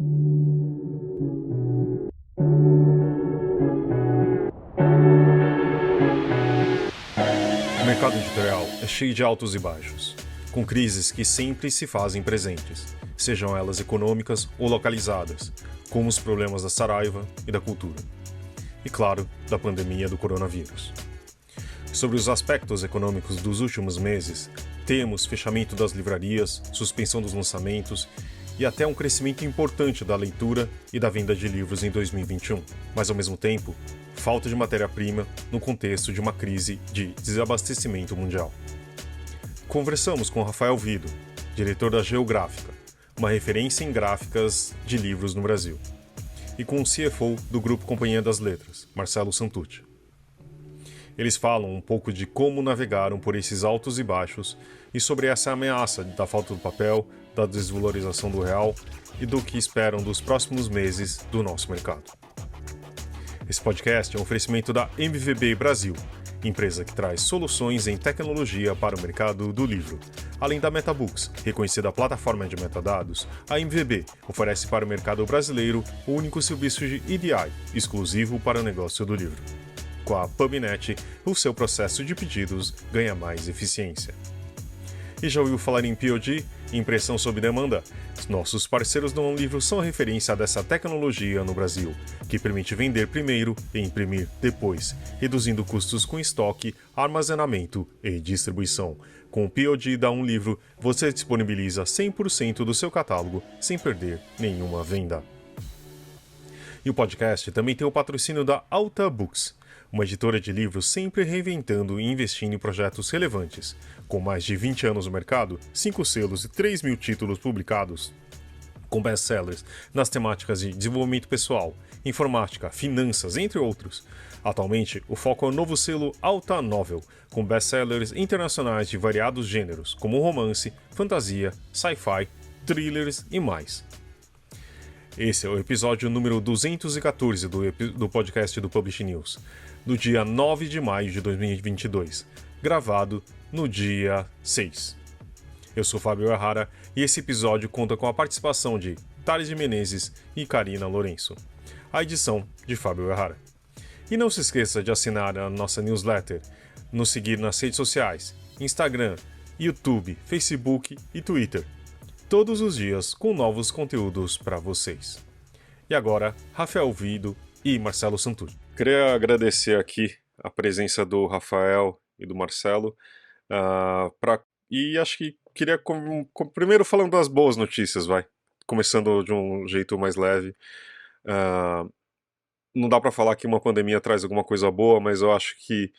O mercado editorial é cheio de altos e baixos, com crises que sempre se fazem presentes, sejam elas econômicas ou localizadas, como os problemas da Saraiva e da cultura. E claro, da pandemia do coronavírus. Sobre os aspectos econômicos dos últimos meses, temos fechamento das livrarias, suspensão dos lançamentos e até um crescimento importante da leitura e da venda de livros em 2021. Mas, ao mesmo tempo, falta de matéria-prima no contexto de uma crise de desabastecimento mundial. Conversamos com Rafael Vido, diretor da Geográfica, uma referência em gráficas de livros no Brasil, e com o CFO do Grupo Companhia das Letras, Marcelo Santucci. Eles falam um pouco de como navegaram por esses altos e baixos e sobre essa ameaça da falta do papel, da desvalorização do real e do que esperam dos próximos meses do nosso mercado. Esse podcast é um oferecimento da MVB Brasil, empresa que traz soluções em tecnologia para o mercado do livro. Além da MetaBooks, reconhecida plataforma de metadados, a MVB oferece para o mercado brasileiro o único serviço de EDI, exclusivo para o negócio do livro. Com a PubNet, o seu processo de pedidos ganha mais eficiência. E já ouviu falar em POD, impressão sob demanda? Nossos parceiros do OnLivro são a referência dessa tecnologia no Brasil, que permite vender primeiro e imprimir depois, reduzindo custos com estoque, armazenamento e distribuição. Com o POD da OnLivro, você disponibiliza 100% do seu catálogo sem perder nenhuma venda. E o podcast também tem o patrocínio da Alta Books, uma editora de livros sempre reinventando e investindo em projetos relevantes. Com mais de 20 anos no mercado, 5 selos e 3 mil títulos publicados, com best-sellers nas temáticas de desenvolvimento pessoal, informática, finanças, entre outros. Atualmente, o foco é o novo selo Alta Novel, com best-sellers internacionais de variados gêneros, como romance, fantasia, sci-fi, thrillers e mais. Esse é o episódio número 214 do podcast do Publish News, do dia 9 de maio de 2022, gravado no dia 6. Eu sou Fábio Errara e esse episódio conta com a participação de Thales de Menezes e Karina Lourenço. A edição de Fábio Errara. E não se esqueça de assinar a nossa newsletter, nos seguir nas redes sociais, Instagram, YouTube, Facebook e Twitter. Todos os dias com novos conteúdos para vocês. E agora, Rafael Vido e Marcelo Santucci. Queria agradecer aqui a presença do Rafael e do Marcelo, e acho que queria primeiro falando das boas notícias, começando de um jeito mais leve. Não dá para falar que uma pandemia traz alguma coisa boa, mas eu acho que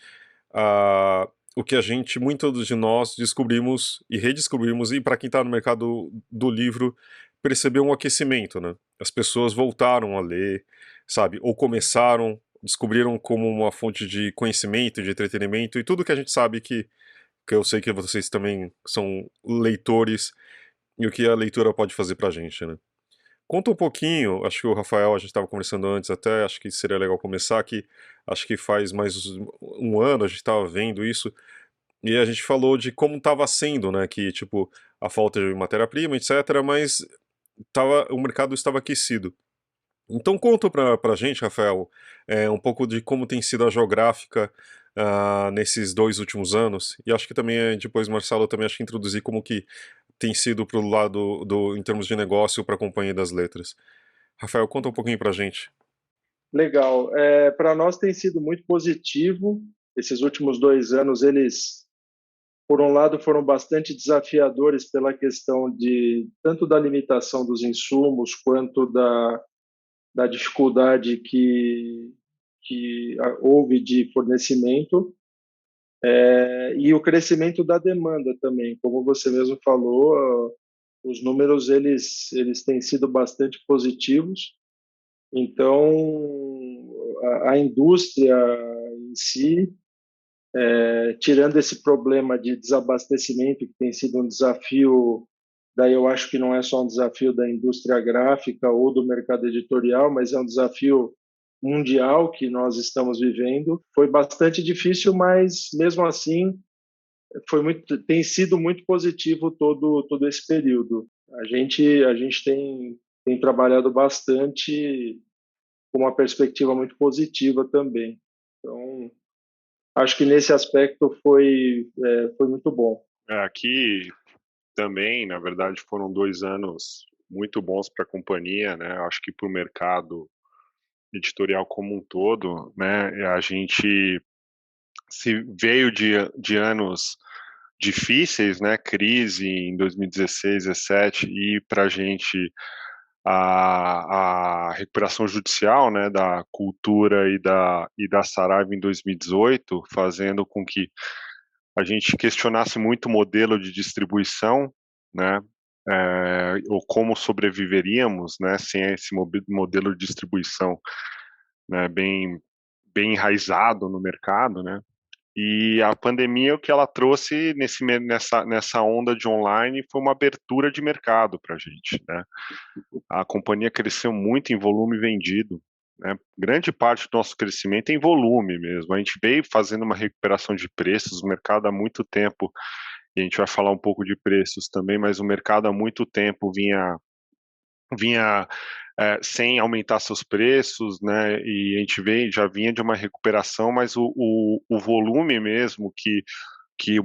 o que muitos de nós descobrimos e redescobrimos, e para quem está no mercado do livro, percebeu um aquecimento, né? As pessoas voltaram a ler, sabe? Ou descobriram como uma fonte de conhecimento, de entretenimento, e tudo que a gente sabe que eu sei que vocês também são leitores, e o que a leitura pode fazer pra gente, né? Conta um pouquinho, acho que o Rafael, a gente estava conversando antes até, acho que seria legal começar, que acho que faz mais um ano a gente estava vendo isso, e a gente falou de como estava sendo, né, que tipo, a falta de matéria-prima, etc, mas o mercado estava aquecido. Então conta pra gente, Rafael, um pouco de como tem sido a Geográfica nesses 2 últimos anos, e acho que também, depois, Marcelo, também acho que introduzir como que tem sido pro lado em termos de negócio para a Companhia das Letras. Rafael, conta um pouquinho pra gente. Legal. Para nós tem sido muito positivo. Esses últimos 2 anos, eles, por um lado, foram bastante desafiadores pela questão tanto da limitação dos insumos, quanto da dificuldade que houve de fornecimento, e o crescimento da demanda também. Como você mesmo falou, os números eles têm sido bastante positivos. Então, a indústria em si, tirando esse problema de desabastecimento, que tem sido um desafio, daí eu acho que não é só um desafio da indústria gráfica ou do mercado editorial, mas é um desafio mundial que nós estamos vivendo. Foi bastante difícil, mas mesmo assim tem sido muito positivo todo esse período. A gente tem tem trabalhado bastante com uma perspectiva muito positiva também. Então, acho que nesse aspecto foi muito bom. Aqui também, na verdade, foram 2 anos muito bons para a companhia, né? Acho que para o mercado editorial como um todo, né? A gente se veio de anos difíceis, né? Crise em 2016, 17 e para a gente a recuperação judicial, né, da cultura e da Saraiva em 2018, fazendo com que a gente questionasse muito o modelo de distribuição, né, ou como sobreviveríamos, né, sem esse modelo de distribuição, né, bem enraizado no mercado, né. E a pandemia, o que ela trouxe nessa onda de online foi uma abertura de mercado para a gente, né. A companhia cresceu muito em volume vendido, né. Grande parte do nosso crescimento é em volume mesmo. A gente veio fazendo uma recuperação de preços, o mercado há muito tempo, e a gente vai falar um pouco de preços também, mas o mercado há muito tempo vinha sem aumentar seus preços, né? E a gente já vinha de uma recuperação, mas o volume mesmo que o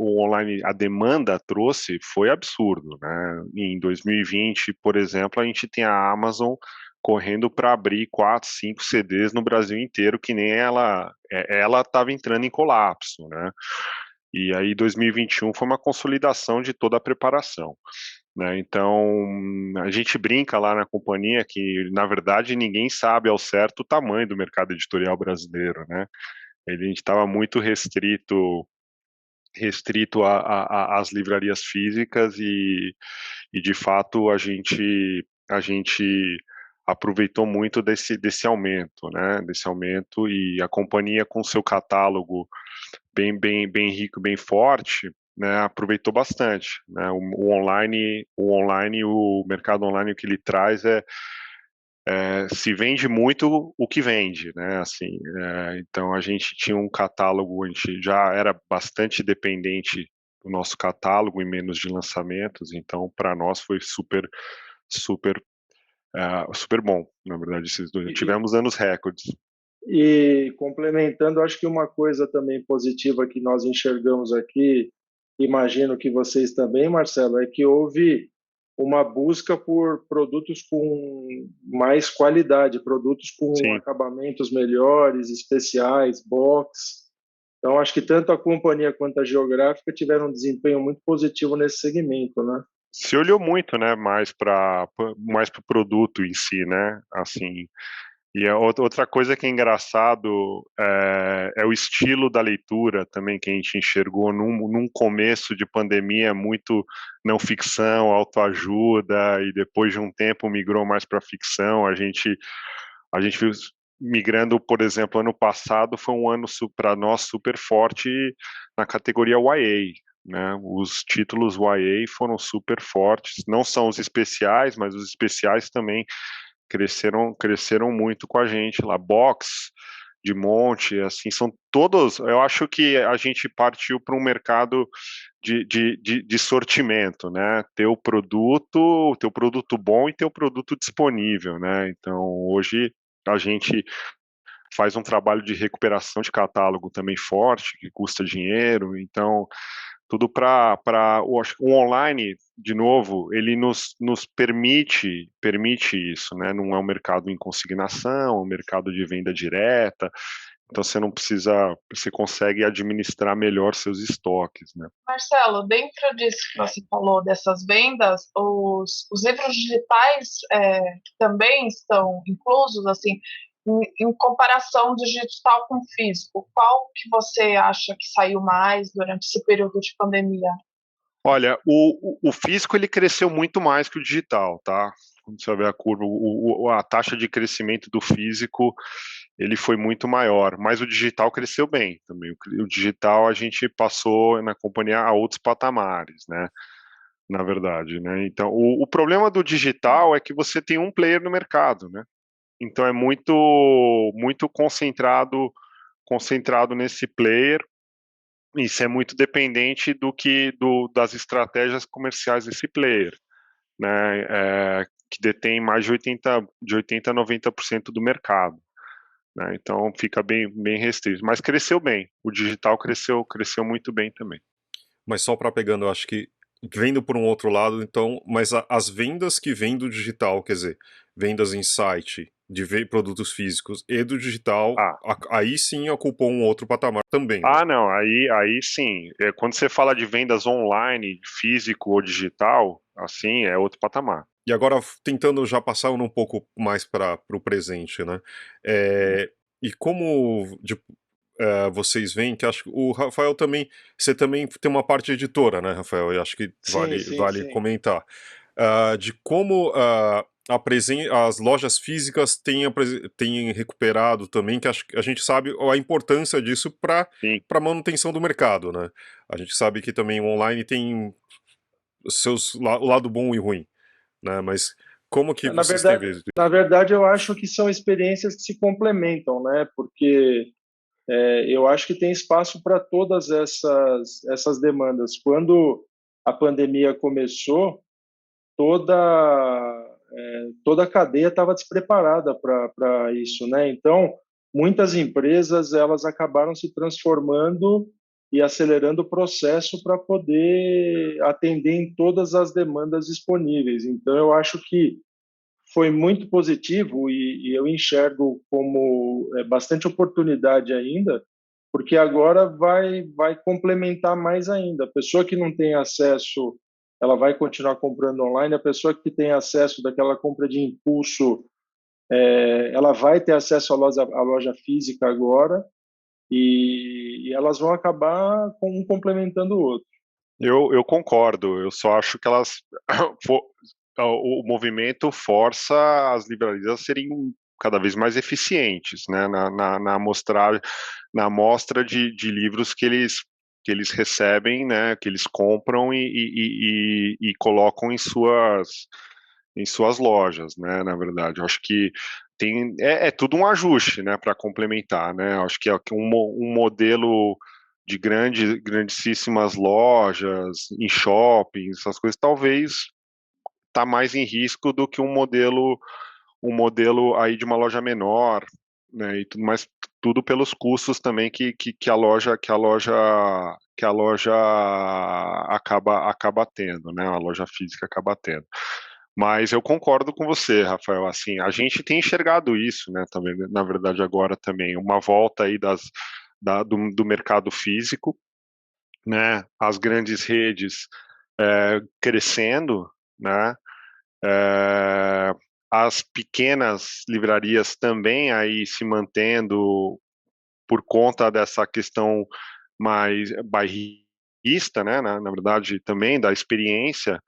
online, a demanda trouxe foi absurdo, né? Em 2020, por exemplo, a gente tem a Amazon correndo para abrir 4, 5 CDs no Brasil inteiro, que nem ela estava entrando em colapso, né? E aí 2021 foi uma consolidação de toda a preparação, né? Então a gente brinca lá na companhia que na verdade ninguém sabe ao certo o tamanho do mercado editorial brasileiro, né? A gente estava muito restrito às livrarias físicas e de fato a gente aproveitou muito desse aumento, né? Desse aumento e a companhia com seu catálogo bem rico, bem forte, né? Aproveitou bastante, né? O mercado online o que ele traz se vende muito o que vende, né? Assim, então a gente tinha um catálogo, a gente já era bastante dependente do nosso catálogo e menos de lançamentos, então para nós foi super, super bom, na verdade, esses dois. E, Tivemos anos recordes. e complementando, acho que uma coisa também positiva que nós enxergamos aqui, imagino que vocês também, Marcelo, é que houve uma busca por produtos com mais qualidade, produtos com Sim. acabamentos melhores, especiais, box. Então, acho que tanto a companhia quanto a geográfica tiveram um desempenho muito positivo nesse segmento, né? Se olhou muito, né, mais para o produto em si, né, assim. E a outra coisa que é engraçado é o estilo da leitura também que a gente enxergou num começo de pandemia muito não ficção, autoajuda, e depois de um tempo migrou mais para ficção. A gente viu migrando, por exemplo, ano passado foi um ano para nós super forte na categoria YA, né? Os títulos YA foram super fortes, não são os especiais, mas os especiais também cresceram muito com a gente lá. Box de monte, assim, são todos. Eu acho que a gente partiu para um mercado de sortimento, né? Ter o produto bom e ter o produto disponível, né? Então, hoje a gente faz um trabalho de recuperação de catálogo também forte, que custa dinheiro, então tudo para o online, de novo, ele nos permite isso, né? Não é um mercado em consignação, é um mercado de venda direta, então você consegue administrar melhor seus estoques, né? Marcelo, dentro disso que você falou, dessas vendas, os livros digitais também estão inclusos, assim, em comparação digital com físico. Qual que você acha que saiu mais durante esse período de pandemia? Olha, o físico ele cresceu muito mais que o digital, tá? Quando você vê a curva, a taxa de crescimento do físico ele foi muito maior, mas o digital cresceu bem também. O digital a gente passou na companhia a outros patamares, né? Na verdade, né? Então, o problema do digital é que você tem um player no mercado, né? Então é muito concentrado nesse player. Isso é muito dependente das estratégias comerciais desse player, né, que detém mais de 80 a 90% do mercado. Né, então fica bem restrito, mas cresceu bem, o digital cresceu muito bem também. Mas só para pegando, eu acho que vendo por um outro lado, então, mas as vendas que vêm do digital, quer dizer, vendas em site de produtos físicos e do digital, aí sim ocupou um outro patamar também. Né? Não, aí sim. Quando você fala de vendas online, físico ou digital, assim, é outro patamar. E agora, tentando já passar um pouco mais para o presente, né? E como vocês veem, que acho que o Rafael também, você também tem uma parte editora, né, Rafael? Eu acho que vale Sim. comentar. De como as lojas físicas têm recuperado também, que acho que a gente sabe a importância disso para a manutenção do mercado, né? A gente sabe que também o online tem o lado bom e ruim, né? Mas como que vocês têm visto? Na verdade, eu acho que são experiências que se complementam, né? Porque eu acho que tem espaço para todas essas demandas. Quando a pandemia começou, toda toda a cadeia estava despreparada para isso, né? Então, muitas empresas elas acabaram se transformando e acelerando o processo para poder atender em todas as demandas disponíveis. Então, eu acho que foi muito positivo e eu enxergo como bastante oportunidade ainda, porque agora vai complementar mais ainda. A pessoa que não tem acesso, ela vai continuar comprando online. A pessoa que tem acesso daquela compra de impulso, ela vai ter acesso à loja física agora e elas vão acabar um complementando o outro. Eu concordo, eu só acho que o movimento força as livrarias a serem cada vez mais eficientes, né, na amostra de livros que eles recebem, né, que eles compram e colocam em suas lojas, né, na verdade. Eu acho que é tudo um ajuste, né, para complementar, né. Eu acho que é um modelo de grandíssimas lojas, em shoppings, essas coisas, talvez está mais em risco do que um modelo aí de uma loja menor, né, e tudo mais, tudo pelos custos também que a loja acaba tendo, né, a loja física acaba tendo. Mas eu concordo com você, Rafael, assim, a gente tem enxergado isso, né, também, na verdade agora também, uma volta aí do mercado físico, né, as grandes redes crescendo, né, as pequenas livrarias também aí se mantendo por conta dessa questão mais bairrista, né, na verdade também da experiência,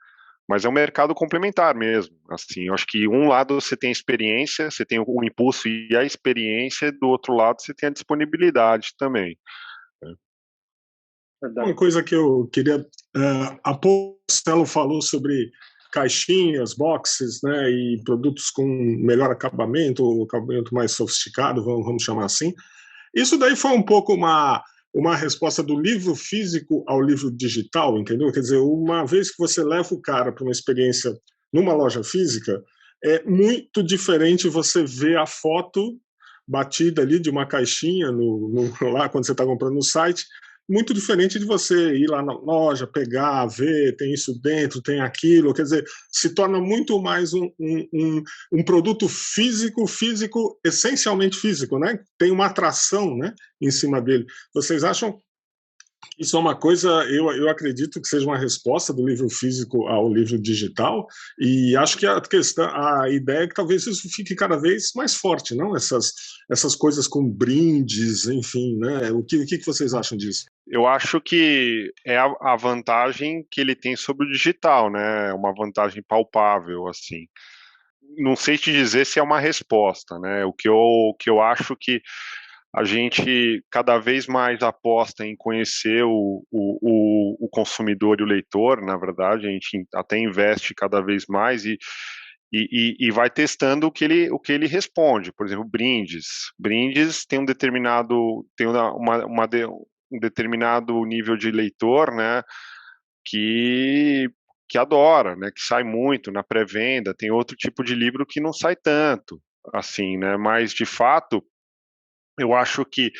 mas é um mercado complementar mesmo, assim, eu acho que um lado você tem experiência, você tem o impulso e a experiência, do outro lado você tem a disponibilidade também. Uma coisa que eu queria... há pouco o Marcelo falou sobre caixinhas, boxes, né, e produtos com melhor acabamento, ou acabamento mais sofisticado, vamos chamar assim. Isso daí foi um pouco uma resposta do livro físico ao livro digital, entendeu? Quer dizer, uma vez que você leva o cara para uma experiência numa loja física, é muito diferente você ver a foto batida ali de uma caixinha lá quando você está comprando no site, muito diferente de você ir lá na loja, pegar, ver, tem isso dentro, tem aquilo, quer dizer, se torna muito mais um produto físico, essencialmente físico, né? Tem uma atração, né, em cima dele. Vocês acham que isso é uma coisa, eu acredito que seja uma resposta do livro físico ao livro digital, e acho que a ideia é que talvez isso fique cada vez mais forte, não? Essas coisas com brindes, enfim, né? O que vocês acham disso? Eu acho que é a vantagem que ele tem sobre o digital, né? Uma vantagem palpável, assim. Não sei te dizer se é uma resposta, né? O que eu acho que a gente cada vez mais aposta em conhecer o consumidor e o leitor, na verdade, a gente até investe cada vez mais e vai testando o que ele responde. Por exemplo, brindes. Brindes tem um determinado nível de leitor, né, que que adora, né, que sai muito na pré-venda, tem outro tipo de livro que não sai tanto, assim, né, mas de fato, eu acho que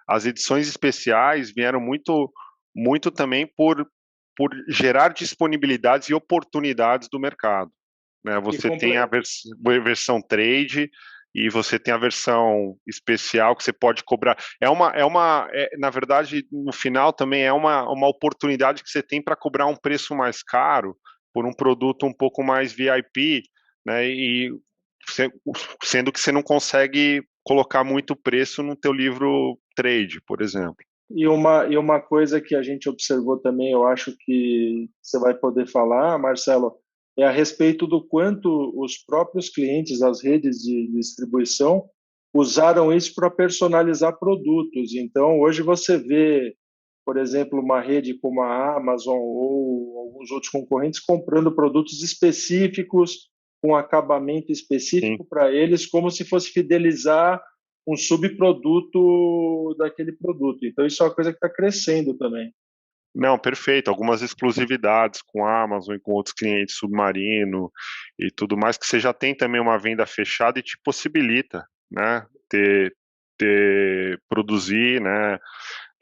as edições especiais vieram muito também por gerar disponibilidades e oportunidades do mercado, né, você tem a versão trade e você tem a versão especial que você pode cobrar. Na verdade, no final também é uma oportunidade que você tem para cobrar um preço mais caro por um produto um pouco mais VIP, né? E sendo que você não consegue colocar muito preço no teu livro trade, por exemplo. E uma coisa que a gente observou também, eu acho que você vai poder falar, Marcelo, é a respeito do quanto os próprios clientes, as redes de distribuição, usaram isso para personalizar produtos. Então, hoje você vê, por exemplo, uma rede como a Amazon ou alguns outros concorrentes comprando produtos específicos, com acabamento específico para eles, como se fosse fidelizar um subproduto daquele produto. Então, isso é uma coisa que está crescendo também. Não, perfeito. Algumas exclusividades com a Amazon e com outros clientes, Submarino e tudo mais, que você já tem também uma venda fechada e te possibilita, né, produzir, né,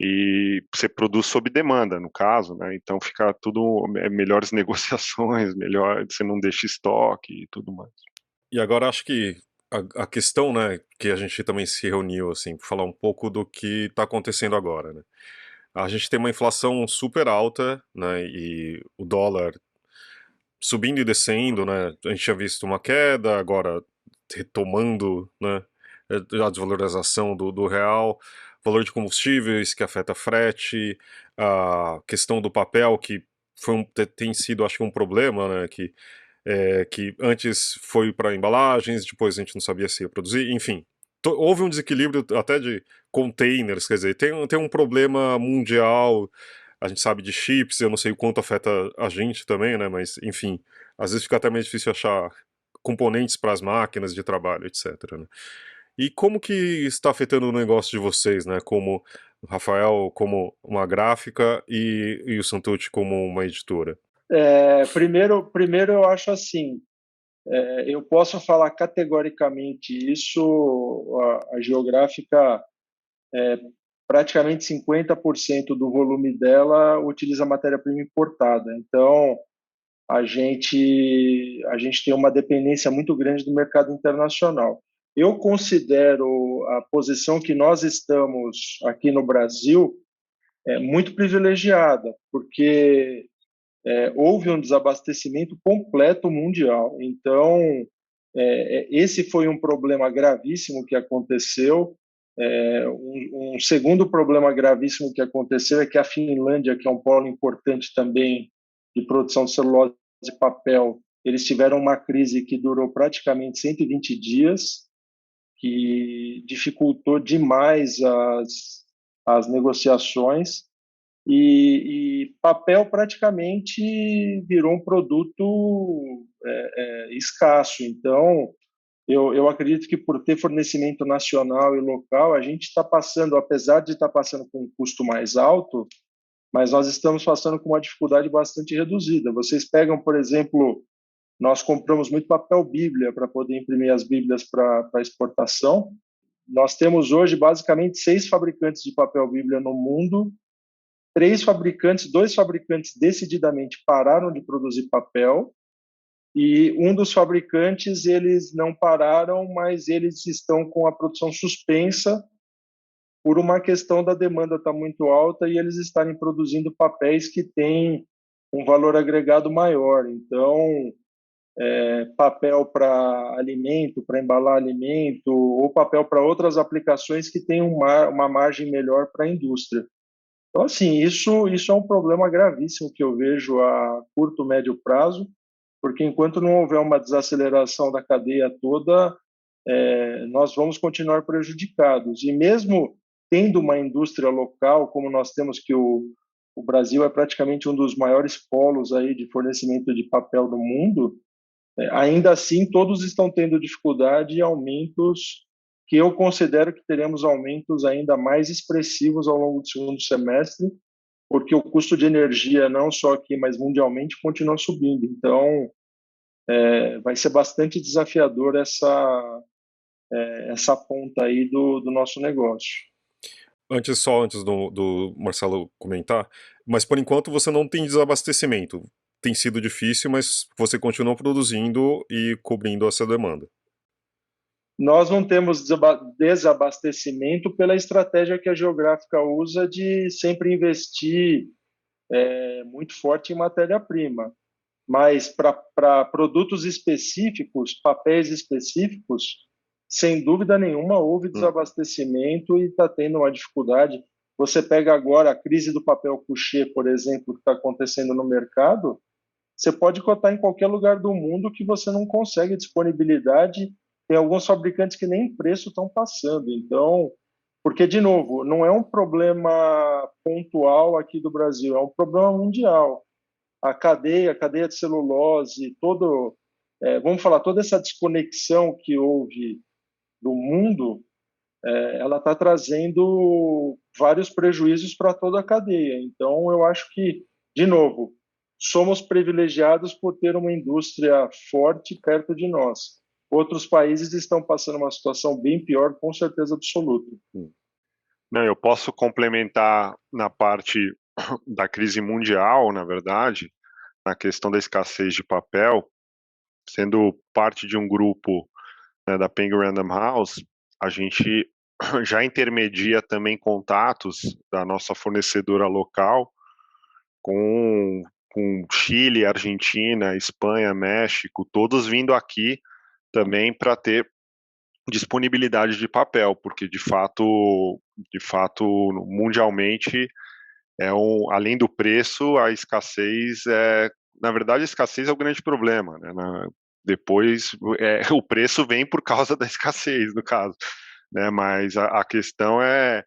e você produz sob demanda, no caso, né, então fica tudo, melhores negociações, melhor, você não deixa estoque e tudo mais. E agora acho que a questão, né, que a gente também se reuniu, assim, para falar um pouco do que está acontecendo agora, né. A gente tem uma inflação super alta, né, e o dólar subindo e descendo, né, a gente tinha visto uma queda, agora retomando, né, a desvalorização do real, valor de combustíveis que afeta frete, a questão do papel que tem sido, acho que um problema, né, que antes foi para embalagens, depois a gente não sabia se ia produzir, enfim. Houve um desequilíbrio até de containers, quer dizer, tem um problema mundial, a gente sabe de chips, eu não sei o quanto afeta a gente também, né, mas enfim, às vezes fica até meio difícil achar componentes para as máquinas de trabalho, etc, né. E como que está afetando o negócio de vocês, né, como o Rafael como uma gráfica e o Santucci como uma editora? Primeiro eu acho assim, eu posso falar categoricamente isso, a Geográfica, praticamente 50% do volume dela utiliza matéria-prima importada. Então, a gente tem uma dependência muito grande do mercado internacional. Eu considero a posição que nós estamos aqui no Brasil muito privilegiada, porque houve um desabastecimento completo mundial. Então, esse foi um problema gravíssimo que aconteceu. Um segundo problema gravíssimo que aconteceu é que a Finlândia, que é um polo importante também de produção de celulose e papel, eles tiveram uma crise que durou praticamente 120 dias, que dificultou demais as negociações, e papel praticamente virou um produto escasso. Então, eu acredito que por ter fornecimento nacional e local, a gente está passando, apesar de estar passando com um custo mais alto, mas nós estamos passando com uma dificuldade bastante reduzida. Vocês pegam, por exemplo, nós compramos muito papel Bíblia para poder imprimir as Bíblias para exportação. Nós temos hoje basicamente 6 fabricantes de papel Bíblia no mundo. 2 fabricantes decididamente pararam de produzir papel, e um dos fabricantes, eles não pararam, mas eles estão com a produção suspensa por uma questão da demanda estar muito alta e eles estarem produzindo papéis que têm um valor agregado maior. Então, papel para alimento, para embalar alimento, ou papel para outras aplicações que têm uma margem melhor para a indústria. Então, assim, isso é um problema gravíssimo que eu vejo a curto, médio prazo, porque enquanto não houver uma desaceleração da cadeia toda, nós vamos continuar prejudicados. E mesmo tendo uma indústria local, como nós temos, que o Brasil é praticamente um dos maiores polos aí de fornecimento de papel do mundo, ainda assim todos estão tendo dificuldade e aumentos que eu considero que teremos aumentos ainda mais expressivos ao longo do segundo semestre, porque o custo de energia, não só aqui, mas mundialmente, continua subindo. Então, vai ser bastante desafiador essa ponta aí do nosso negócio. Antes do Marcelo comentar, mas por enquanto você não tem desabastecimento. Tem sido difícil, mas você continua produzindo e cobrindo essa demanda. Nós não temos desabastecimento pela estratégia que a Geográfica usa de sempre investir muito forte em matéria-prima. Mas para produtos específicos, papéis específicos, sem dúvida nenhuma houve desabastecimento e está tendo uma dificuldade. Você pega agora a crise do papel couché, por exemplo, que está acontecendo no mercado, você pode cotar em qualquer lugar do mundo que você não consegue disponibilidade. Tem alguns fabricantes que nem preço estão passando. Então, porque, de novo, não é um problema pontual aqui do Brasil, é um problema mundial. A cadeia de celulose, vamos falar, toda essa desconexão que houve do mundo, ela está trazendo vários prejuízos para toda a cadeia. Então, eu acho que, de novo, somos privilegiados por ter uma indústria forte perto de nós. Outros países estão passando uma situação bem pior, com certeza absoluta. Não, eu posso complementar na parte da crise mundial, na verdade, na questão da escassez de papel, sendo parte de um grupo, né, da Penguin Random House, a gente já intermedia também contatos da nossa fornecedora local com Chile, Argentina, Espanha, México, todos vindo aqui também para ter disponibilidade de papel, porque de fato, mundialmente, além do preço, a escassez na verdade, a escassez é o grande problema, né? Depois, o preço vem por causa da escassez, no caso, né? Mas a questão é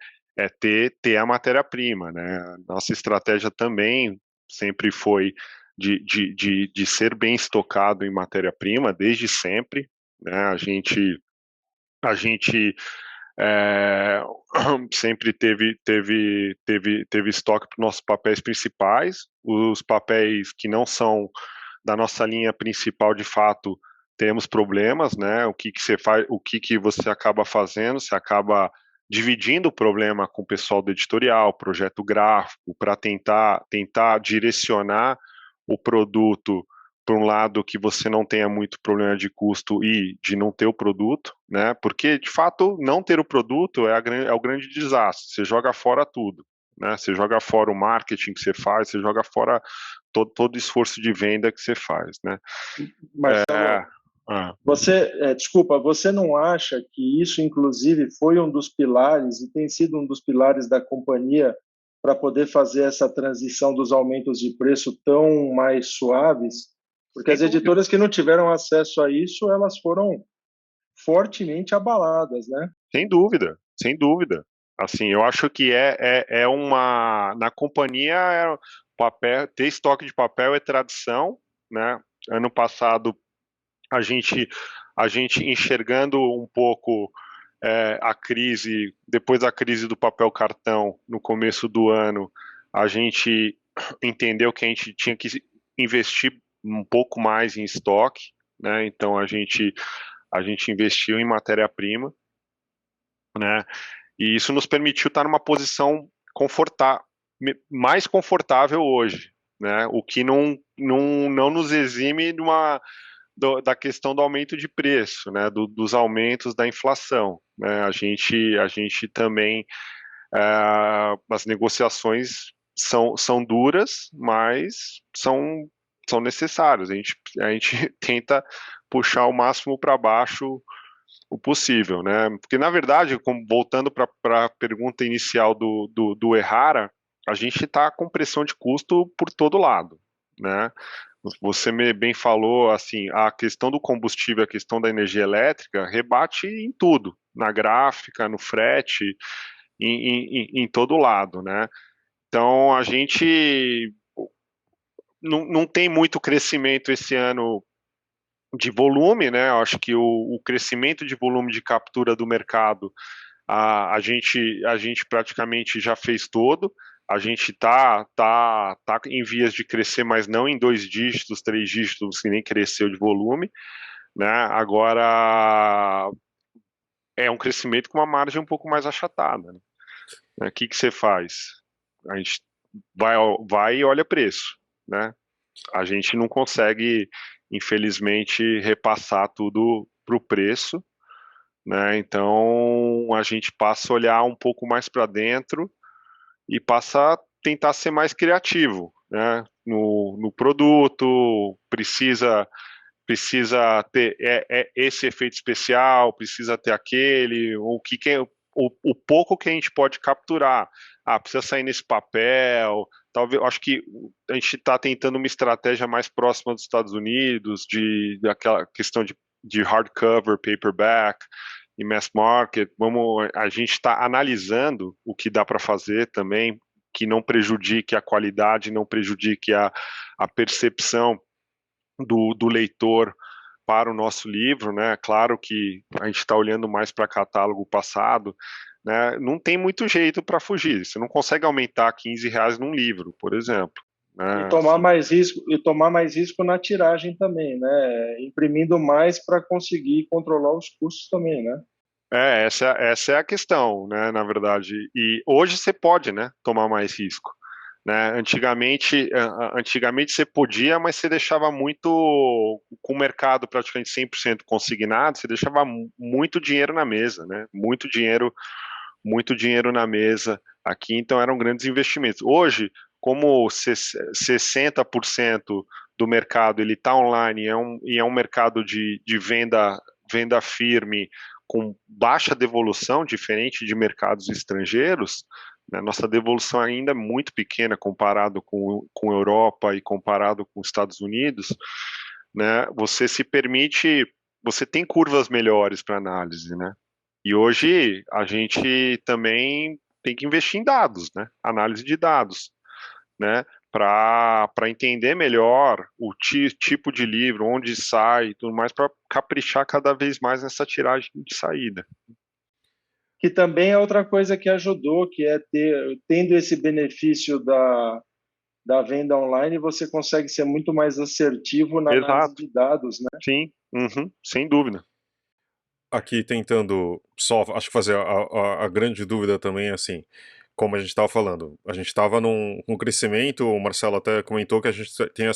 ter a matéria-prima, né? Nossa estratégia também sempre foi de ser bem estocado em matéria-prima, desde sempre, né? A gente sempre teve estoque para os nossos papéis principais. Os papéis que não são da nossa linha principal, de fato, temos problemas, né? O que você faz, o que você acaba fazendo? Você acaba dividindo o problema com o pessoal do editorial, projeto gráfico, para tentar direcionar o produto para um lado que você não tenha muito problema de custo e de não ter o produto, né? Porque, de fato, não ter o produto é o grande desastre. Você joga fora tudo, né? Você joga fora o marketing que você faz, você joga fora todo o esforço de venda que você faz, né? Marcelo, desculpa, você não acha que isso, inclusive, foi um dos pilares e tem sido um dos pilares da companhia para poder fazer essa transição dos aumentos de preço tão mais suaves? Porque as editoras que não tiveram acesso a isso, elas foram fortemente abaladas, né? Sem dúvida, sem dúvida. Assim, eu acho que na companhia, ter estoque de papel é tradição, né? Ano passado, a gente enxergando um pouco a crise, depois da crise do papel cartão, no começo do ano, a gente entendeu que a gente tinha que investir um pouco mais em estoque, né? Então a gente investiu em matéria-prima, né? E isso nos permitiu estar numa posição mais confortável hoje, né? O que não nos exime da questão do aumento de preço, né? Dos aumentos da inflação, né? A gente também, as negociações são duras, mas são necessárias. A gente tenta puxar o máximo para baixo o possível, né? Porque, na verdade, voltando para a pergunta inicial do Errara, a gente está com pressão de custo por todo lado, né? Você bem falou, assim, a questão do combustível, a questão da energia elétrica rebate em tudo, na gráfica, no frete, em todo lado, né? Então, a gente não tem muito crescimento esse ano de volume, né? Eu acho que o crescimento de volume de captura do mercado, a gente praticamente já fez todo. a gente tá em vias de crescer, mas não em 2 dígitos, 3 dígitos, que nem cresceu de volume, né? Agora é um crescimento com uma margem um pouco mais achatada, né? O que você faz? A gente vai e olha preço, né? A gente não consegue, infelizmente, repassar tudo para o preço, né? Então a gente passa a olhar um pouco mais para dentro e passa a tentar ser mais criativo, né? No produto, precisa ter esse efeito especial, precisa ter aquele, o pouco que a gente pode capturar. Ah, precisa sair nesse papel. Talvez, acho que a gente está tentando uma estratégia mais próxima dos Estados Unidos, daquela questão de hardcover, paperback e mass market. A gente está analisando o que dá para fazer também, que não prejudique a qualidade, não prejudique a percepção do leitor para o nosso livro, né? Claro que a gente está olhando mais para catálogo passado, né? Não tem muito jeito para fugir. Você não consegue aumentar R$ 15 num livro, por exemplo. Né? E tomar mais risco na tiragem também, né? Imprimindo mais para conseguir controlar os custos também, né? Essa é a questão, né? Na verdade. E hoje você pode, né? Tomar mais risco. Né? Antigamente você podia, mas você deixava muito, com o mercado praticamente 100% consignado, você deixava muito dinheiro na mesa, né? Muito dinheiro na mesa aqui, então eram grandes investimentos. Hoje, como 60% do mercado ele está online e é um mercado de venda firme, com baixa devolução, diferente de mercados estrangeiros, né? Nossa devolução ainda é muito pequena comparado com a Europa e comparado com os Estados Unidos, né? Você tem curvas melhores para análise, né? E hoje a gente também tem que investir em dados, né? Análise de dados, né? Para entender melhor o tipo de livro, onde sai e tudo mais, para caprichar cada vez mais nessa tiragem de saída. Que também é outra coisa que ajudou, que é tendo esse benefício da venda online, você consegue ser muito mais assertivo na análise de dados, né? Sim, sem dúvida. Aqui tentando só, acho que fazer a grande dúvida também, assim, como a gente estava falando, a gente estava num crescimento, o Marcelo até comentou que a gente tenha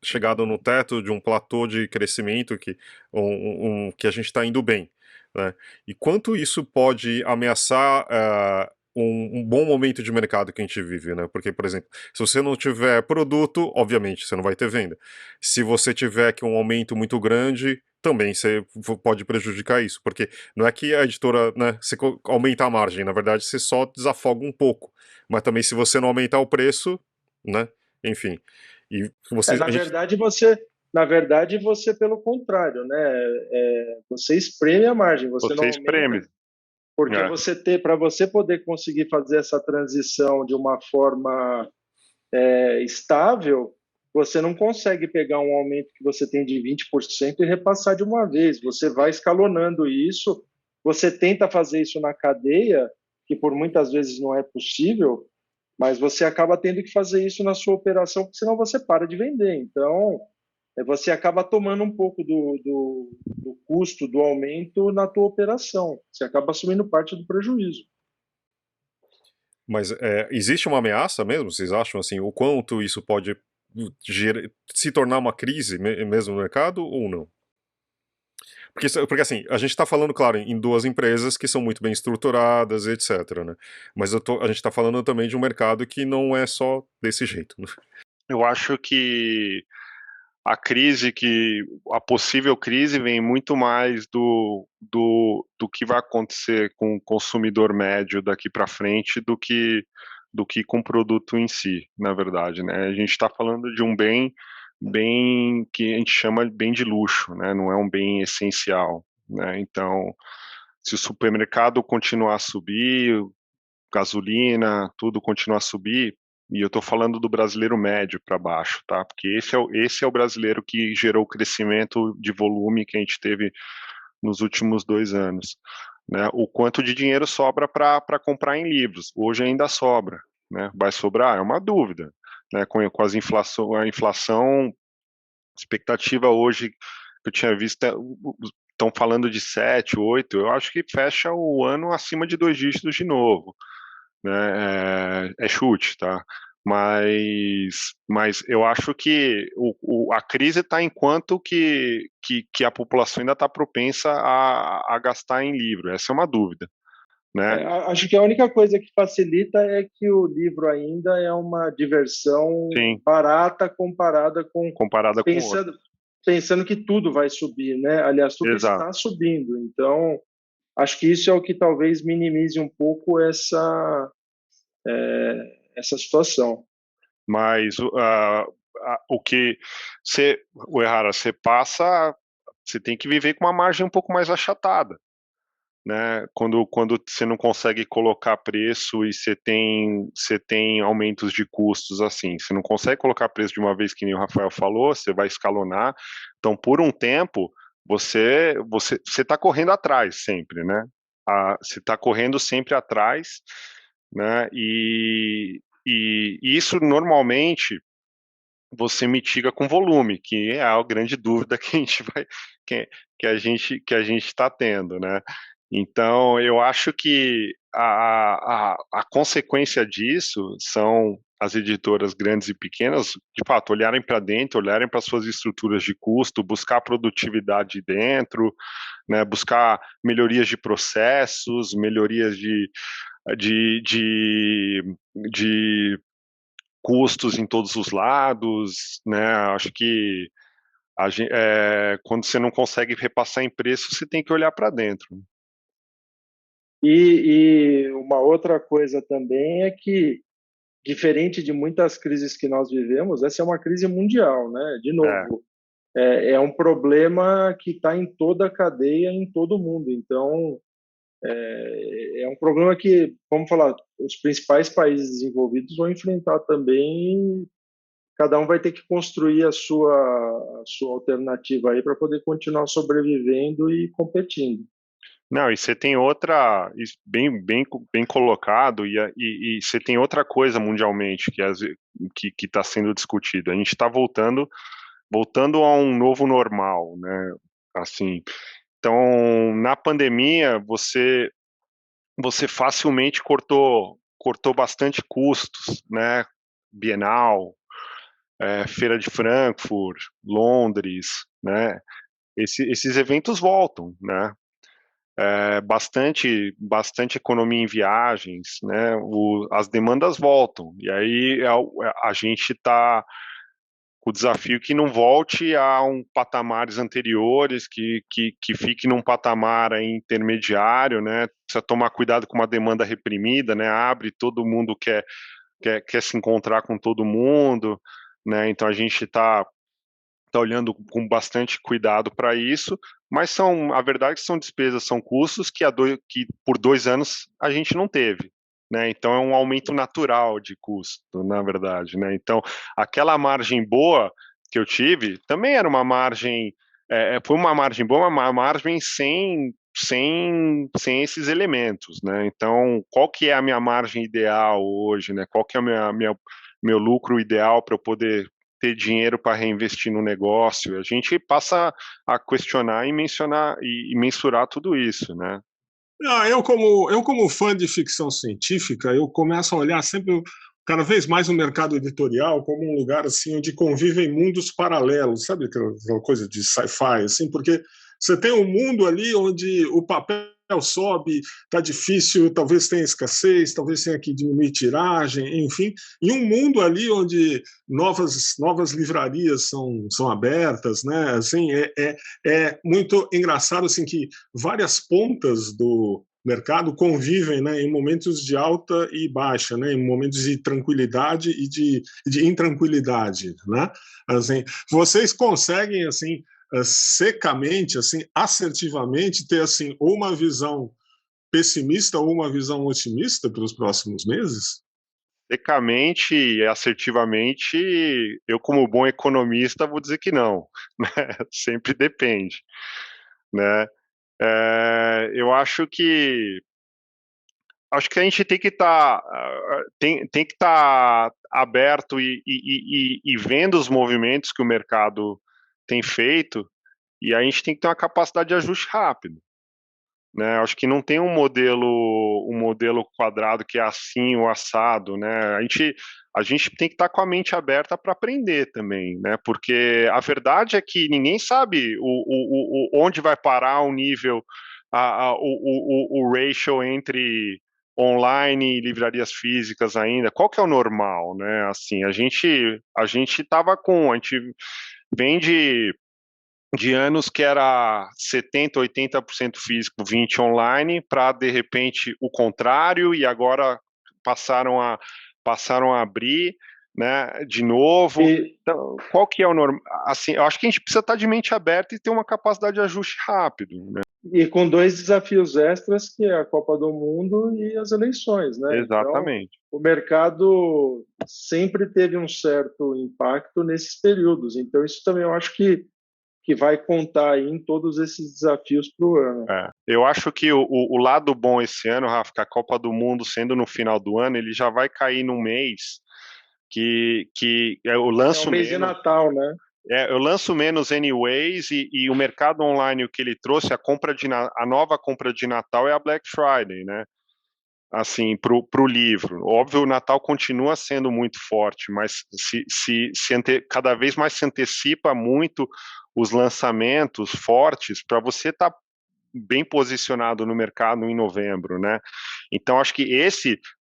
chegado no teto de um platô de crescimento que a gente está indo bem, né? E quanto isso pode ameaçar um bom momento de mercado que a gente vive, né? Porque, por exemplo, se você não tiver produto, obviamente você não vai ter venda. Se você tiver que um aumento muito grande, também você pode prejudicar isso, porque não é que a editora, né, você aumenta a margem, na verdade você só desafoga um pouco, mas também se você não aumentar o preço, né, enfim, e você... Na verdade, você pelo contrário, né, você espreme a margem, você não espreme. Aumenta, porque para você poder conseguir fazer essa transição de uma forma estável, você não consegue pegar um aumento que você tem de 20% e repassar de uma vez. Você vai escalonando isso, você tenta fazer isso na cadeia, que por muitas vezes não é possível, mas você acaba tendo que fazer isso na sua operação, porque senão você para de vender. Então, você acaba tomando um pouco do custo do aumento na tua operação. Você acaba assumindo parte do prejuízo. Mas existe uma ameaça mesmo? Vocês acham assim, o quanto isso pode se tornar uma crise mesmo no mercado ou não? Porque assim, a gente está falando, claro, em duas empresas que são muito bem estruturadas, etc, né? Mas a gente está falando também de um mercado que não é só desse jeito, né? Eu acho que a possível crise vem muito mais do que vai acontecer com o consumidor médio daqui para frente do que com o produto em si, na verdade, né? A gente está falando de um bem que a gente chama bem de luxo, né? Não é um bem essencial, né? Então, se o supermercado continuar a subir, gasolina, tudo continuar a subir, e eu estou falando do brasileiro médio para baixo, tá? Porque esse é o brasileiro que gerou o crescimento de volume que a gente teve nos últimos 2 anos, né? O quanto de dinheiro sobra para comprar em livros? Hoje ainda sobra, né? Vai sobrar? É uma dúvida, né? Com a inflação, expectativa hoje que eu tinha visto, estão falando de 7, 8, eu acho que fecha o ano acima de 2 dígitos de novo, né? É chute, tá? Mas eu acho que a crise está enquanto que a população ainda está propensa a gastar em livro. Essa é uma dúvida, né? Acho que a única coisa que facilita é que o livro ainda é uma diversão Sim, barata comparada com comparada com o outro. pensando que tudo vai subir, né? Aliás, tudo Exato. está subindo. Então, acho que isso é o que talvez minimize um pouco essa situação. Mas o que o Errara, você tem que viver com uma margem um pouco mais achatada, né? Quando você não consegue colocar preço e você tem aumentos de custos assim, você não consegue colocar preço de uma vez, que nem o Rafael falou, você vai escalonar. Então, por um tempo, você está correndo atrás sempre, né? Você está correndo sempre atrás, né? E isso normalmente você mitiga com volume, que é a grande dúvida que a gente vai que a gente está tendo, né? Então, eu acho que a consequência disso são as editoras grandes e pequenas, de fato, olharem para dentro, olharem para suas estruturas de custo, buscar produtividade dentro, né, buscar melhorias de processos, melhorias de, de, de custos em todos os lados, né? Acho que quando você não consegue repassar em preço, você tem que olhar para dentro. E uma outra coisa também é que, diferente de muitas crises que nós vivemos, essa é uma crise mundial, né? De novo, é um problema que está em toda a cadeia, em todo o mundo. Então, é um problema que, vamos falar, os principais países desenvolvidos vão enfrentar também. Cada um vai ter que construir a sua alternativa aí para poder continuar sobrevivendo e competindo. Não, e você tem outra, bem colocado, e você tem outra coisa mundialmente que está sendo discutida. A gente está voltando a um novo normal, né? Assim, então, na pandemia, você facilmente cortou bastante custos, né? Bienal, Feira de Frankfurt, Londres, né? Esses eventos voltam, né? Bastante economia em viagens, né? As demandas voltam, e aí a gente está com o desafio que não volte a patamares anteriores, que fique num patamar aí intermediário, né? Precisa tomar cuidado com uma demanda reprimida, né? Abre, todo mundo quer se encontrar com todo mundo, né? Então a gente está olhando com bastante cuidado para isso, mas a verdade é que são despesas, são custos que por 2 anos a gente não teve, né? Então é um aumento natural de custo, na verdade, né? Então aquela margem boa que eu tive também era uma margem, foi uma margem boa, uma margem sem esses elementos, né? Então, qual que é a minha margem ideal hoje, né? Qual que é o meu lucro ideal para eu poder ter dinheiro para reinvestir no negócio? A gente passa a questionar e mensurar tudo isso, né? Eu como fã de ficção científica, eu começo a olhar sempre cada vez mais o mercado editorial como um lugar assim onde convivem mundos paralelos, sabe aquela coisa de sci-fi, assim, porque você tem um mundo ali onde o papel sobe, está difícil, talvez tenha escassez, talvez tenha que diminuir tiragem, enfim, e um mundo ali onde novas livrarias são abertas, né? Assim, é muito engraçado assim que várias pontas do mercado convivem, né, em momentos de alta e baixa, né, em momentos de tranquilidade e de intranquilidade, né? Assim, vocês conseguem assim secamente, assim, assertivamente ter assim ou uma visão pessimista ou uma visão otimista para os próximos meses? Secamente e assertivamente, eu como bom economista vou dizer que não, né? Sempre depende, né? Eu acho que acho que a gente tem que estar tem que estar aberto e vendo os movimentos que o mercado tem feito, e a gente tem que ter uma capacidade de ajuste rápido, né? Acho que não tem um modelo quadrado que é assim ou assado, né? A gente tem que estar com a mente aberta para aprender também, né? Porque a verdade é que ninguém sabe onde vai parar o nível, o ratio entre online e livrarias físicas ainda. Qual que é o normal, né? Assim, a gente vem de anos que era 70, 80% físico, 20 online, para de repente o contrário, e agora passaram a abrir, né, de novo. Então, qual que é o normal? Assim, eu acho que a gente precisa estar de mente aberta e ter uma capacidade de ajuste rápido, né? E com dois desafios extras, que é a Copa do Mundo e as eleições, né? Exatamente. Então, o mercado sempre teve um certo impacto nesses períodos. Então, isso também eu acho que vai contar aí em todos esses desafios para o ano. Eu acho que o lado bom esse ano, Rafa, que a Copa do Mundo sendo no final do ano, ele já vai cair num mês que eu lanço É um mês de Natal, né? Eu lanço menos anyways, e o mercado online, o que ele trouxe, a nova compra de Natal é a Black Friday, né? Assim, pro livro. Óbvio, o Natal continua sendo muito forte, mas cada vez mais se antecipa muito os lançamentos fortes para você estar bem posicionado no mercado em novembro, né? Então, acho que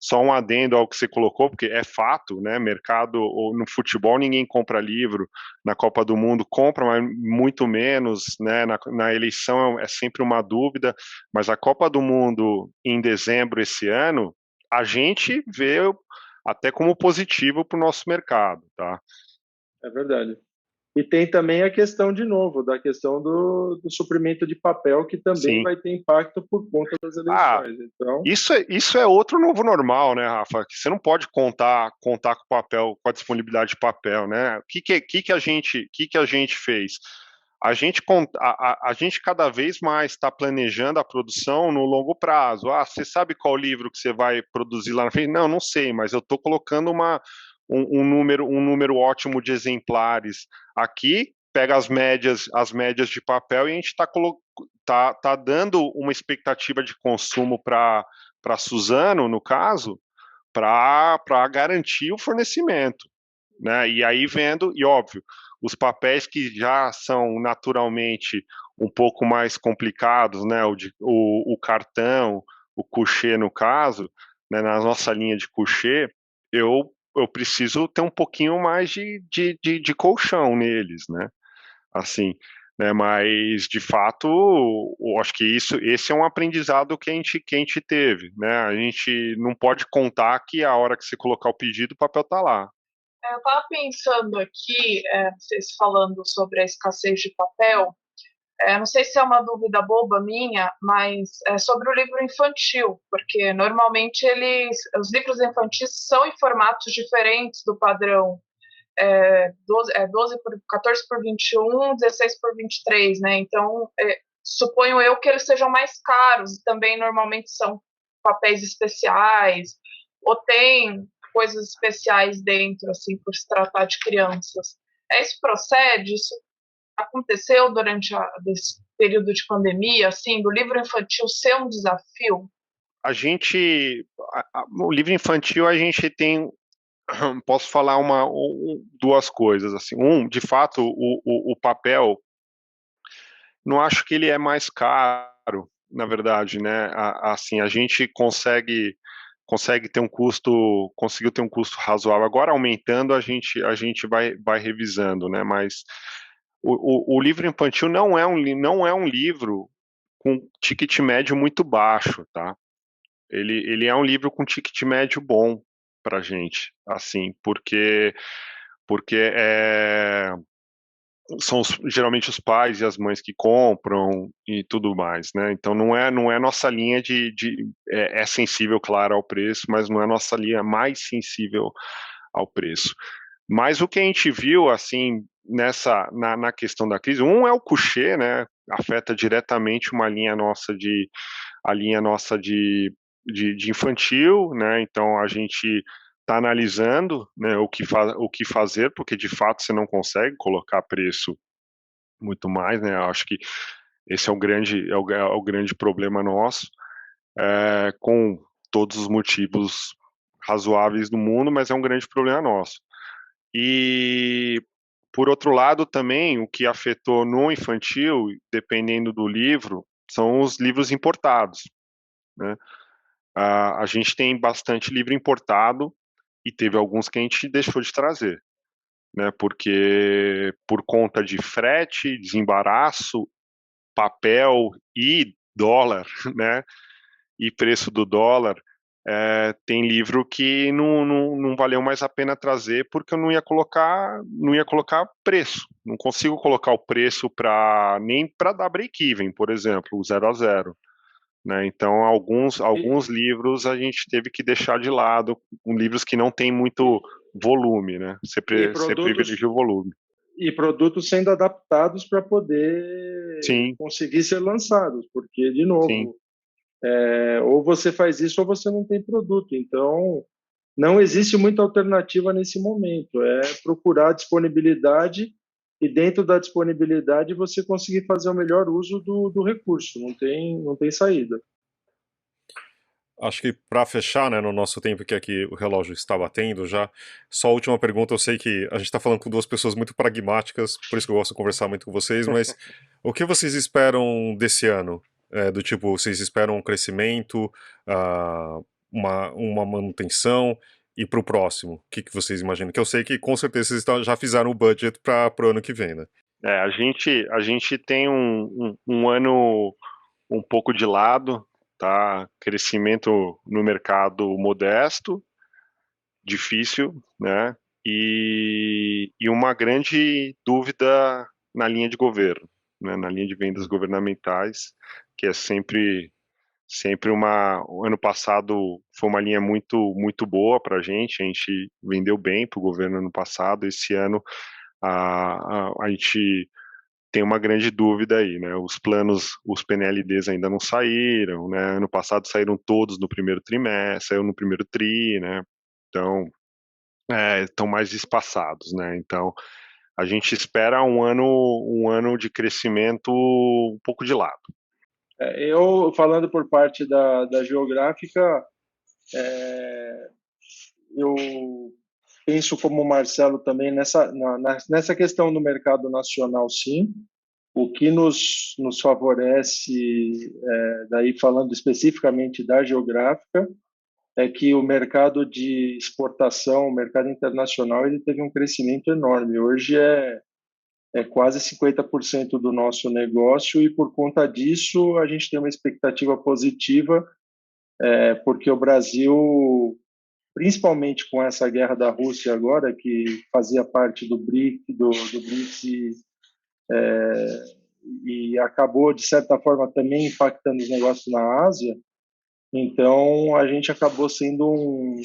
só um adendo ao que você colocou, porque é fato, né? Mercado, ou no futebol, ninguém compra livro, na Copa do Mundo compra, mas muito menos, né? Na eleição é sempre uma dúvida, mas a Copa do Mundo em dezembro esse ano, a gente vê até como positivo para o nosso mercado, tá? É verdade. E tem também a questão, de novo, da questão do suprimento de papel, que também Sim. vai ter impacto por conta das eleições. Então, isso é outro novo normal, né, Rafa? Que você não pode contar com o papel, com a disponibilidade de papel, né? O que a gente fez? A gente cada vez mais está planejando a produção no longo prazo. Você sabe qual livro que você vai produzir lá na frente? Não sei, mas eu estou colocando um número ótimo de exemplares aqui, pega as médias de papel, e a gente está dando uma expectativa de consumo para Suzano, no caso, para garantir o fornecimento, né? E aí vendo, e óbvio, os papéis que já são naturalmente um pouco mais complicados, né? O cartão, o coucher no caso, né? Na nossa linha de coucher, eu preciso ter um pouquinho mais de colchão neles, né? Assim, né? Mas de fato, eu acho que esse é um aprendizado que a gente teve, né? A gente não pode contar que a hora que você colocar o pedido, o papel tá lá. Eu estava pensando aqui, vocês falando sobre a escassez de papel, não sei se é uma dúvida boba minha, mas é sobre o livro infantil, porque normalmente os livros infantis são em formatos diferentes do padrão 14 por 21, 16 por 23, né? Então, suponho eu que eles sejam mais caros, e também normalmente são papéis especiais, ou tem coisas especiais dentro, assim, por se tratar de crianças. Isso procede? Isso aconteceu durante esse período de pandemia, assim, do livro infantil ser um desafio? O livro infantil, a gente tem, posso falar duas coisas, assim. De fato, o papel, não acho que ele é mais caro, na verdade, né? Assim, a gente conseguiu ter um custo razoável. Agora, aumentando, a gente vai revisando, né? Mas o livro infantil não é um livro com ticket médio muito baixo, tá? Ele é um livro com ticket médio bom para a gente, assim, porque são geralmente os pais e as mães que compram e tudo mais, né? Então não é nossa linha é sensível, claro, ao preço, mas não é nossa linha mais sensível ao preço. Mas o que a gente viu, assim, na questão da crise, é o coucher, né? Afeta diretamente a linha nossa de de infantil, né? Então a gente está analisando, né, o que fazer, porque de fato você não consegue colocar preço muito mais, né? Eu acho que esse é o grande problema nosso, com todos os motivos razoáveis do mundo, mas é um grande problema nosso. E por outro lado também, o que afetou no infantil, dependendo do livro, são os livros importados, né? A gente tem bastante livro importado e teve alguns que a gente deixou de trazer, né? Porque por conta de frete, desembaraço, papel e dólar, né? E preço do dólar, tem livro que não valeu mais a pena trazer porque eu não ia colocar preço. Não consigo colocar o preço nem para dar break-even, por exemplo, o 0 a 0. Né? Então, alguns livros a gente teve que deixar de lado, livros que não tem muito volume, né? Você privilegia o volume. E produtos sendo adaptados para poder conseguir ser lançados, porque, de novo, ou você faz isso ou você não tem produto. Então, não existe muita alternativa nesse momento. É procurar disponibilidade e dentro da disponibilidade você conseguir fazer o melhor uso do recurso. Não tem saída. Acho que para fechar, né, no nosso tempo que aqui o relógio está batendo já, só a última pergunta. Eu sei que a gente está falando com duas pessoas muito pragmáticas, por isso que eu gosto de conversar muito com vocês, mas o que vocês esperam desse ano? Do tipo, vocês esperam um crescimento, uma manutenção, e para o próximo? O que vocês imaginam? Que eu sei que com certeza vocês já fizeram o budget para o ano que vem, né? A gente tem um ano um pouco de lado, tá? Crescimento no mercado modesto, difícil, né? E uma grande dúvida na linha de governo, né? Na linha de vendas governamentais, que é sempre o ano passado foi uma linha muito boa para a gente vendeu bem para o governo ano passado. Esse ano a gente tem uma grande dúvida aí, né? Os PNLDs ainda não saíram, né? Ano passado saíram todos no primeiro trimestre, saiu no primeiro tri, né? Então, estão mais espaçados, né? Então, a gente espera um ano de crescimento um pouco de lado. Eu, falando por parte da geográfica, eu penso como o Marcelo também nessa questão do mercado nacional, sim. O que nos favorece, daí falando especificamente da geográfica, é que o mercado de exportação, o mercado internacional, ele teve um crescimento enorme. Hoje é quase 50% do nosso negócio e, por conta disso, a gente tem uma expectativa positiva, porque o Brasil, principalmente com essa guerra da Rússia agora, que fazia parte do BRICS e acabou, de certa forma, também impactando os negócios na Ásia. Então, a gente acabou sendo um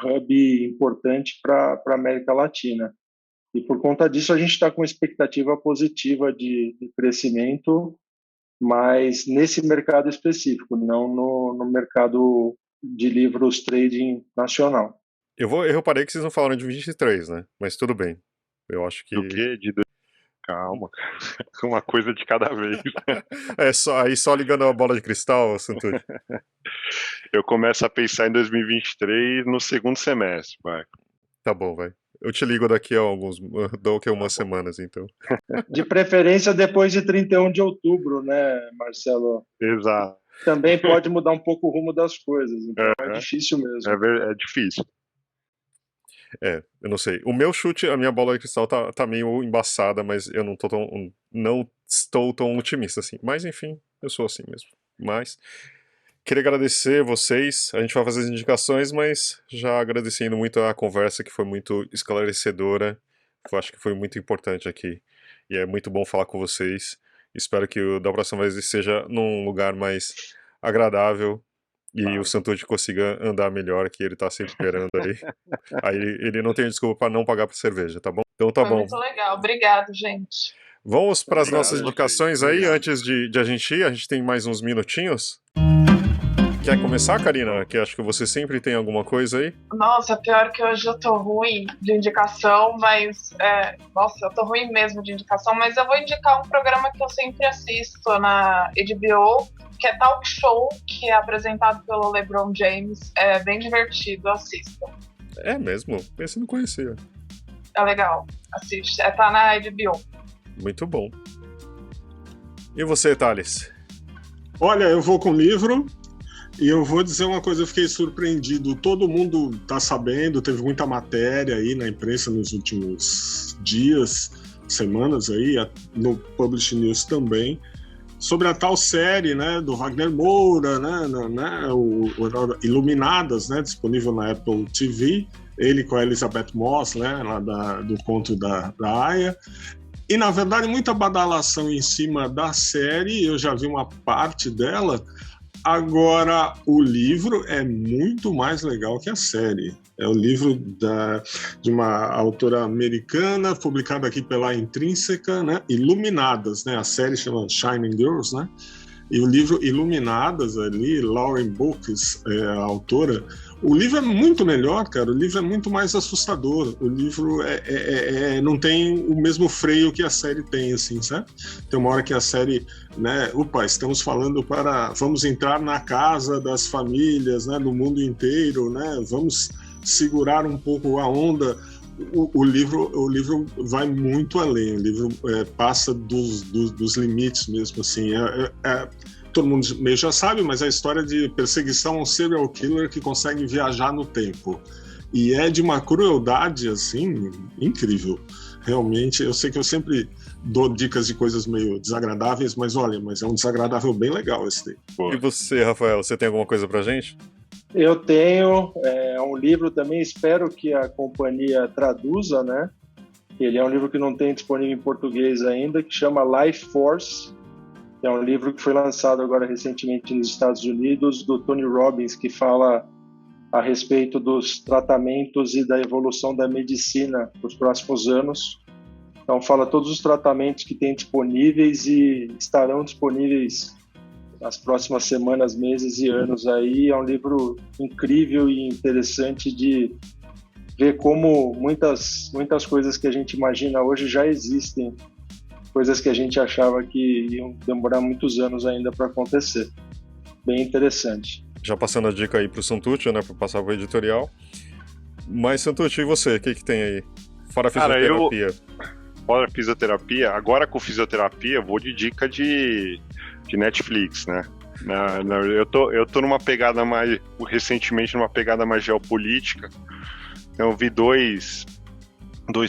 hub importante para a América Latina. E, por conta disso, a gente está com expectativa positiva de crescimento, mas nesse mercado específico, não no mercado de livros trading nacional. Eu reparei que vocês não falaram de 23, né? Mas tudo bem. Eu acho que... Do quê? Calma. Uma coisa de cada vez. Só ligando a bola de cristal, Santucci. Eu começo a pensar em 2023 no segundo semestre, vai. Tá bom, vai. Eu te ligo daqui a umas semanas, então. De preferência depois de 31 de outubro, né, Marcelo? Exato. Também pode mudar um pouco o rumo das coisas, então é difícil mesmo. É difícil. Eu não sei. O meu chute, a minha bola de cristal tá meio embaçada, mas eu não estou tão otimista assim. Mas enfim, eu sou assim mesmo. Mas queria agradecer vocês. A gente vai fazer as indicações, mas já agradecendo muito a conversa, que foi muito esclarecedora. Eu acho que foi muito importante aqui. E é muito bom falar com vocês. Espero que o da próxima vez seja num lugar mais agradável. E o Santucci consiga andar melhor, que ele tá sempre esperando aí. Aí ele não tem desculpa para não pagar por cerveja, tá bom? Então tá bom. Muito legal. Obrigado, gente. Vamos para as nossas indicações aí, antes de a gente ir. A gente tem mais uns minutinhos. Quer começar, Karina? Que acho que você sempre tem alguma coisa aí. Nossa, pior que hoje eu tô ruim de indicação, mas... nossa, eu tô ruim mesmo de indicação, mas eu vou indicar um programa que eu sempre assisto na HBO, que é Talk Show, que é apresentado pelo LeBron James. É bem divertido, assistam. É mesmo? Esse eu não conhecia. É legal, assiste. Tá na HBO. Muito bom. E você, Thales? Olha, eu vou com livro e eu vou dizer uma coisa, eu fiquei surpreendido. Todo mundo está sabendo, teve muita matéria aí na imprensa nos últimos dias, semanas aí, no Publish News também, sobre a tal série, né, do Wagner Moura, né, o Iluminadas, né, disponível na Apple TV, ele com a Elizabeth Moss, né, lá do conto da Aya. E, na verdade, muita badalação em cima da série, eu já vi uma parte dela. Agora, o livro é muito mais legal que a série. É o livro de uma autora americana, publicado aqui pela Intrínseca, né? Iluminadas, né? A série chama Shining Girls, né? E o livro Iluminadas ali, Lauren Books é a autora. O livro é muito melhor, cara. O livro é muito mais assustador. O livro não tem o mesmo freio que a série tem, assim, sabe? Tem uma hora que a série, né? Estamos falando vamos entrar na casa das famílias, né? Do mundo inteiro, né? Vamos segurar um pouco a onda. O livro vai muito além. O livro passa dos limites mesmo, assim. Todo mundo meio já sabe, mas é a história de perseguição a um serial killer que consegue viajar no tempo. E é de uma crueldade, assim, incrível. Realmente, eu sei que eu sempre dou dicas de coisas meio desagradáveis, mas olha, é um desagradável bem legal esse daí. E você, Rafael, você tem alguma coisa pra gente? Eu tenho um livro também, espero que a companhia traduza, né? Ele é um livro que não tem disponível em português ainda, que chama Life Force. É um livro que foi lançado agora recentemente nos Estados Unidos, do Tony Robbins, que fala a respeito dos tratamentos e da evolução da medicina para os próximos anos. Então, fala todos os tratamentos que tem disponíveis e estarão disponíveis nas próximas semanas, meses e anos aí. É um livro incrível e interessante de ver como muitas coisas que a gente imagina hoje já existem, coisas que a gente achava que iam demorar muitos anos ainda para acontecer. Bem interessante. Já passando a dica aí pro Santucci, né, para passar pro editorial. Mas, Santucci, e você? O que tem aí? Fora a fisioterapia. Fora a fisioterapia, agora com fisioterapia, vou de dica de Netflix, né? Eu tô numa pegada recentemente numa pegada mais geopolítica. Então, eu vi dois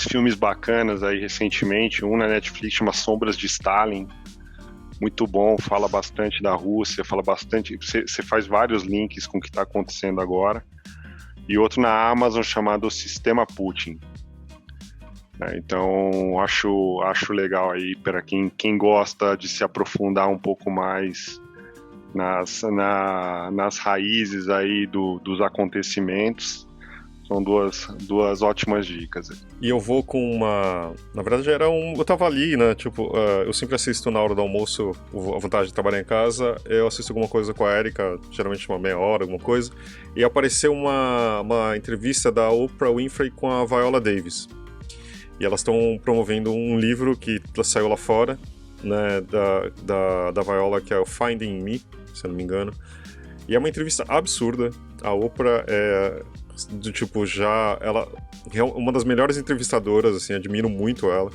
filmes bacanas aí recentemente, um na Netflix chama Sombras de Stalin, muito bom, fala bastante da Rússia, fala bastante, você faz vários links com o que está acontecendo agora, e outro na Amazon chamado Sistema Putin. Então acho legal aí para quem gosta de se aprofundar um pouco mais nas raízes aí dos acontecimentos. São duas ótimas dicas. E eu vou com uma... Na verdade, eu tava ali, né? Tipo, eu sempre assisto na hora do almoço, a vantagem de trabalhar em casa, eu assisto alguma coisa com a Erika, geralmente uma meia hora, alguma coisa, e apareceu uma entrevista da Oprah Winfrey com a Viola Davis. E elas estão promovendo um livro que saiu lá fora, né? Da Viola, que é o Finding Me, se eu não me engano. E é uma entrevista absurda. A Oprah do tipo, ela é uma das melhores entrevistadoras, assim, admiro muito ela.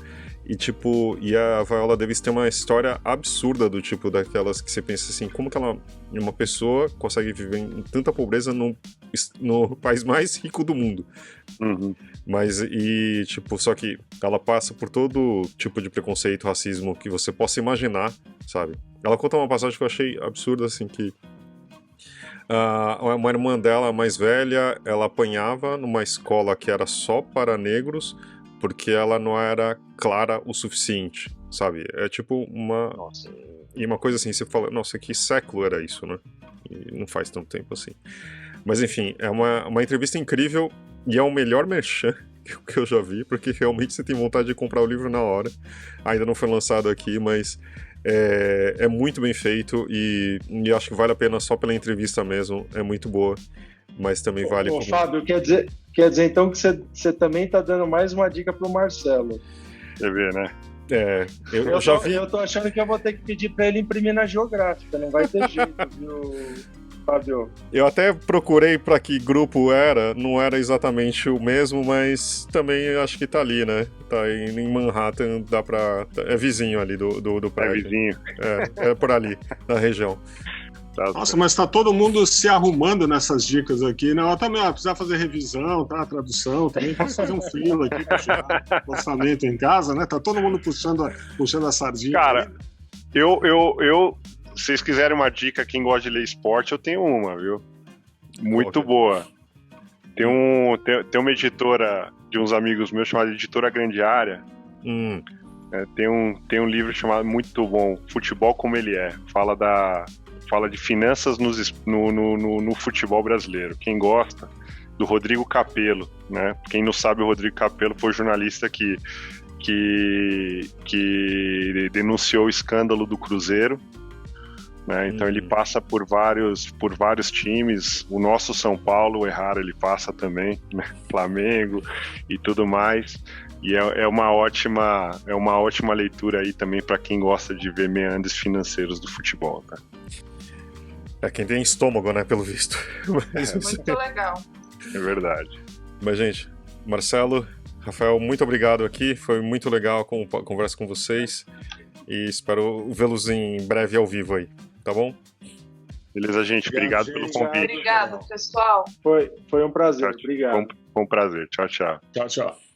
E a Viola Davis tem uma história absurda do tipo, daquelas que você pensa assim, como que uma pessoa consegue viver em tanta pobreza no país mais rico do mundo. Uhum. Só que ela passa por todo tipo de preconceito, racismo que você possa imaginar, sabe? Ela conta uma passagem que eu achei absurda, assim, que uma irmã dela mais velha, ela apanhava numa escola que era só para negros, porque ela não era clara o suficiente, sabe? É tipo uma coisa assim, você fala, nossa, que século era isso, né? E não faz tanto tempo assim. Mas enfim, é uma entrevista incrível e é o melhor merchan que eu já vi, porque realmente você tem vontade de comprar o livro na hora. Ainda não foi lançado aqui, mas É muito bem feito e acho que vale a pena só pela entrevista mesmo, é muito boa, mas também vale... Ô, Fábio, quer dizer então que você também está dando mais uma dica para o Marcelo. Você vê, né? Eu já vi. Eu tô achando que eu vou ter que pedir para ele imprimir na Geográfica, não vai ter jeito, viu, Fábio? Eu até procurei para que grupo era, não era exatamente o mesmo, mas também acho que tá ali, né? Tá em Manhattan, dá pra... É vizinho ali do prédio. É vizinho. É por ali, na região. Nossa, mas tá todo mundo se arrumando nessas dicas aqui, né? Eu também, precisar fazer revisão, tá? Tradução, também posso fazer um freela aqui pra chegar o orçamento em casa, né? Tá todo mundo puxando a sardinha. Cara, se vocês quiserem uma dica, quem gosta de ler esporte, eu tenho uma, viu? Muito boa. Tem uma editora de uns amigos meus chamada Editora Grande Área. Tem um livro chamado muito bom, Futebol Como Ele É. Fala de finanças no futebol brasileiro. Quem gosta, do Rodrigo Capello, né? Quem não sabe, o Rodrigo Capello foi jornalista que denunciou o escândalo do Cruzeiro, né? Então ele passa por vários times. O nosso São Paulo, o Errara, ele passa também, né? Flamengo e tudo mais. E é uma ótima leitura aí também para quem gosta de ver meandros financeiros do futebol, tá? É quem tem estômago, né, pelo visto. Muito legal. É verdade. Mas, gente, Marcelo, Rafael, muito obrigado aqui. Foi muito legal a conversa com vocês. E espero vê-los em breve ao vivo aí, tá bom? Beleza, gente. Obrigado pelo convite. Obrigada, pessoal. Foi um prazer. Obrigado. Foi um prazer. Tchau, tchau. Tchau, tchau.